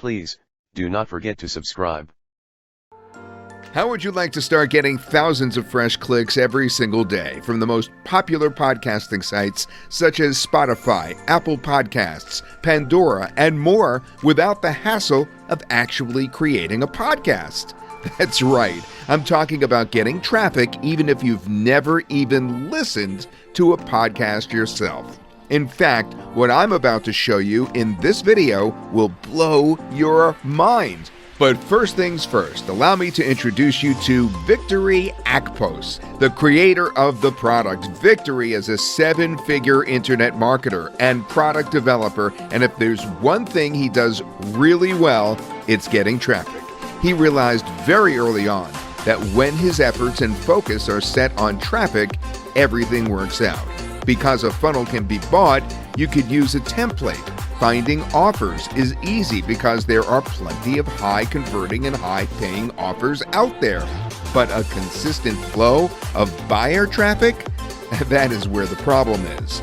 Please, do not forget to subscribe. How would you like to start getting thousands of fresh clicks every single day from the most popular podcasting sites such as Spotify, Apple Podcasts, Pandora, and more without the hassle of actually creating a podcast? That's right. I'm talking about getting traffic even if you've never even listened to a podcast yourself. In fact, what I'm about to show you in this video will blow your mind. But first things first, allow me to introduce you to Traffic.Attract, the creator of the product. Victory is a 7-figure internet marketer and product developer, and if there's one thing he does really well, it's getting traffic. He realized very early on that when his efforts and focus are set on traffic, everything works out. Because a funnel can be bought, you could use a template. Finding offers is easy because there are plenty of high-converting and high-paying offers out there. But a consistent flow of buyer traffic? That is where the problem is.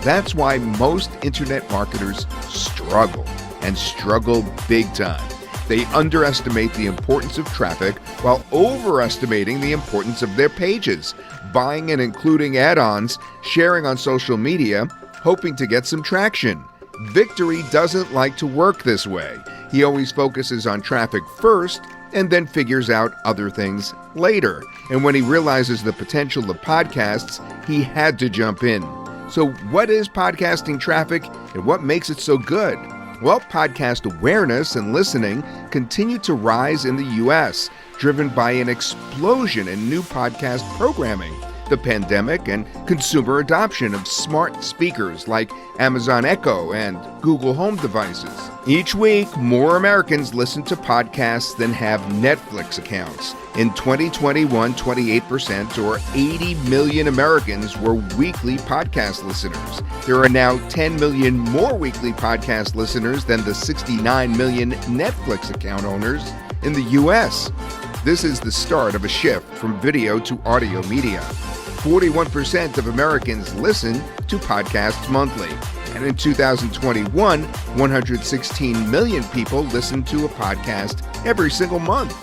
That's why most internet marketers struggle, and struggle big time. They underestimate the importance of traffic while overestimating the importance of their pages, buying and including add-ons, sharing on social media, hoping to get some traction. Victory doesn't like to work this way. He always focuses on traffic first and then figures out other things later. And when he realizes the potential of podcasts, he had to jump in. So what is podcasting traffic and what makes it so good? Well, podcast awareness and listening continue to rise in the U.S., driven by an explosion in new podcast programming, the pandemic, and consumer adoption of smart speakers like Amazon Echo and Google Home devices. Each week, more Americans listen to podcasts than have Netflix accounts. In 2021, 28% or 80 million Americans were weekly podcast listeners. There are now 10 million more weekly podcast listeners than the 69 million Netflix account owners in the U.S. This is the start of a shift from video to audio media. 41% of Americans listen to podcasts monthly. And in 2021, 116 million people listened to a podcast every single month.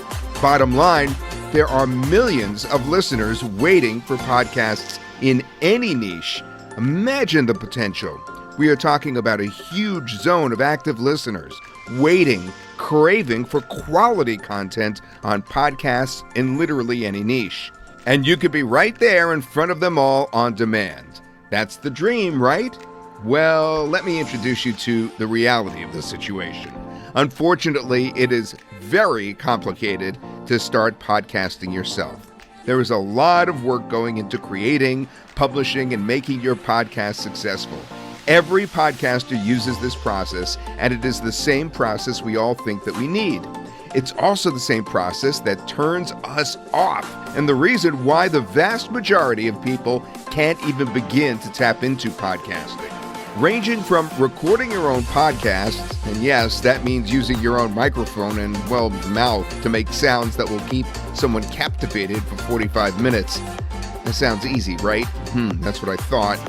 Bottom line, there are millions of listeners waiting for podcasts in any niche. Imagine the potential. We are talking about a huge zone of active listeners waiting, craving for quality content on podcasts in literally any niche. And you could be right there in front of them all on demand. That's the dream, right? Well, let me introduce you to the reality of the situation. Unfortunately, it is very complicated to start podcasting yourself. There is a lot of work going into creating, publishing, and making your podcast successful. Every podcaster uses this process, and it is the same process we all think that we need. It's also the same process that turns us off, and the reason why the vast majority of people can't even begin to tap into podcasting. Ranging from recording your own podcasts, and yes, that means using your own microphone and, well, mouth to make sounds that will keep someone captivated for 45 minutes. That sounds easy, right? That's what I thought.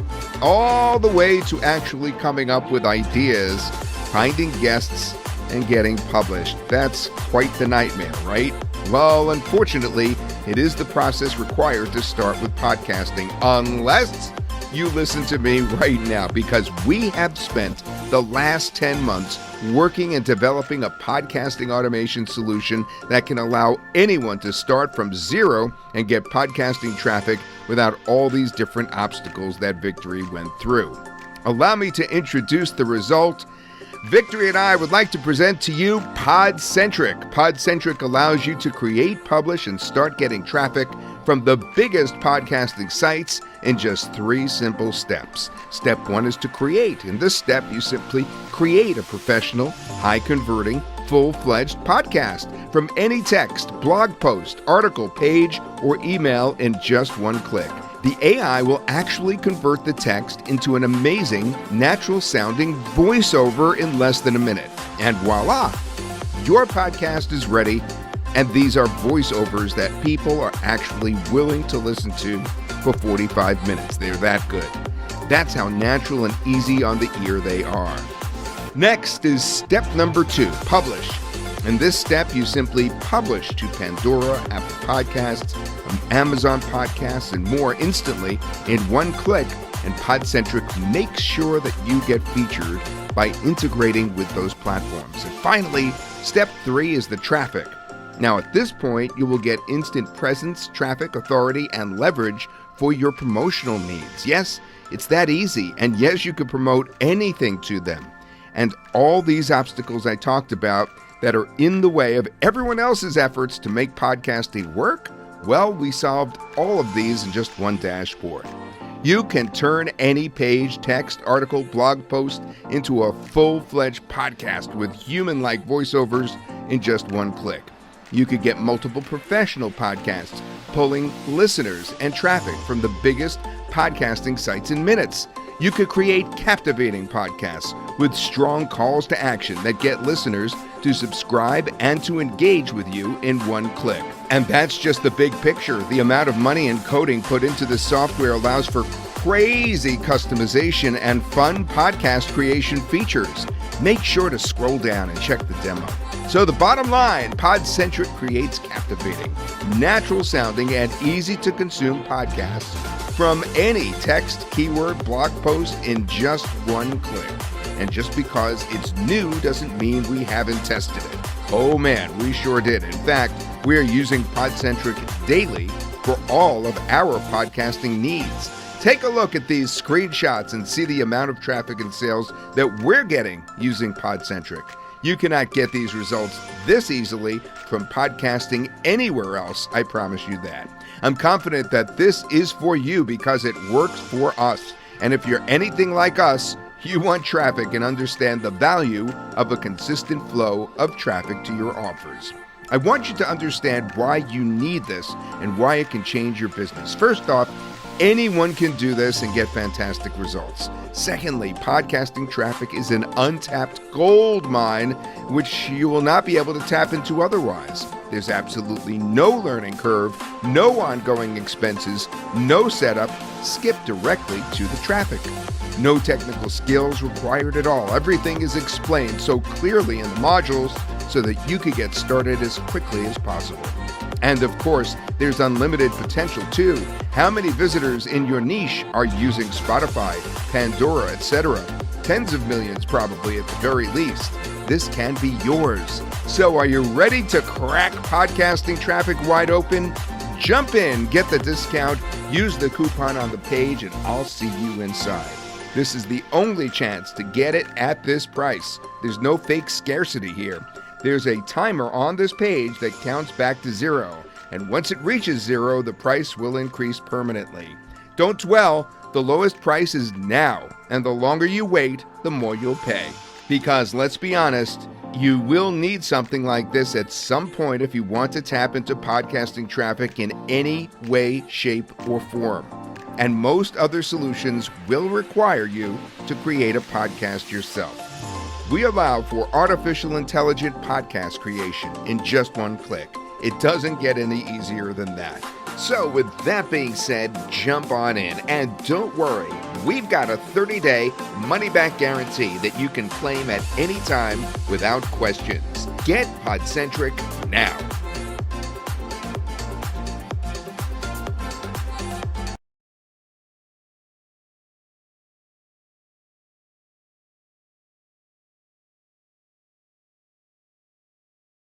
All the way to actually coming up with ideas, finding guests, and getting published. That's quite the nightmare, right? Well, unfortunately, it is the process required to start with podcasting, unless you listen to me right now, because we have spent the last 10 months working and developing a podcasting automation solution that can allow anyone to start from zero and get podcasting traffic without all these different obstacles that Victory went through. Allow me to introduce the result. Victory and I would like to present to you Podcentric. Podcentric allows you to create, publish, and start getting traffic from the biggest podcasting sites in just 3 simple steps. Step 1 is to create. In this step, you simply create a professional, high-converting, full-fledged podcast from any text, blog post, article, page, or email in just 1 click. The AI will actually convert the text into an amazing, natural-sounding voiceover in less than a minute. And voila! Your podcast is ready, and these are voiceovers that people are actually willing to listen to for 45 minutes. They're that good. That's how natural and easy on the ear they are. Next is step number 2, publish. In this step, you simply publish to Pandora, Apple Podcasts, Amazon Podcasts, and more instantly in one click, and Podcentric makes sure that you get featured by integrating with those platforms. And finally, step 3 is the traffic. Now, at this point, you will get instant presence, traffic, authority, and leverage for your promotional needs. Yes, it's that easy, and yes, you can promote anything to them. And all these obstacles I talked about that are in the way of everyone else's efforts to make podcasting work, well, we solved all of these in just one dashboard. You can turn any page, text, article, blog post into a full-fledged podcast with human-like voiceovers in just one click. You could get multiple professional podcasts, pulling listeners and traffic from the biggest podcasting sites in minutes. You could create captivating podcasts with strong calls to action that get listeners to subscribe and to engage with you in one click. And that's just the big picture. The amount of money and coding put into this software allows for crazy customization and fun podcast creation features. Make sure to scroll down and check the demo. So the bottom line, Podcentric creates captivating, natural sounding, and easy to consume podcasts from any text, keyword, blog post in just one click. And just because it's new doesn't mean we haven't tested it. Oh man, we sure did. In fact, we are using Podcentric daily for all of our podcasting needs. Take a look at these screenshots and see the amount of traffic and sales that we're getting using Podcentric. You cannot get these results this easily from podcasting anywhere else, I promise you that. I'm confident that this is for you because it works for us. And if you're anything like us, you want traffic and understand the value of a consistent flow of traffic to your offers. I want you to understand why you need this and why it can change your business. First off, anyone can do this and get fantastic results. Secondly, podcasting traffic is an untapped gold mine, which you will not be able to tap into otherwise. There's absolutely no learning curve, no ongoing expenses, no setup. Skip directly to the traffic. No technical skills required at all. Everything is explained so clearly in the modules so that you can get started as quickly as possible. And of course, there's unlimited potential too. How many visitors in your niche are using Spotify, Pandora, etc.? Tens of millions probably at the very least. This can be yours. So are you ready to crack podcasting traffic wide open? Jump in, get the discount, use the coupon on the page, and I'll see you inside. This is the only chance to get it at this price. There's no fake scarcity here. There's a timer on this page that counts back to 0, and once it reaches 0, the price will increase permanently. Don't dwell, the lowest price is now, and the longer you wait, the more you'll pay. Because let's be honest, you will need something like this at some point if you want to tap into podcasting traffic in any way, shape, or form. And most other solutions will require you to create a podcast yourself. We allow for artificial intelligent podcast creation in just one click. It doesn't get any easier than that. So with that being said, jump on in. And don't worry, we've got a 30-day money-back guarantee that you can claim at any time without questions. Get Podcentric now.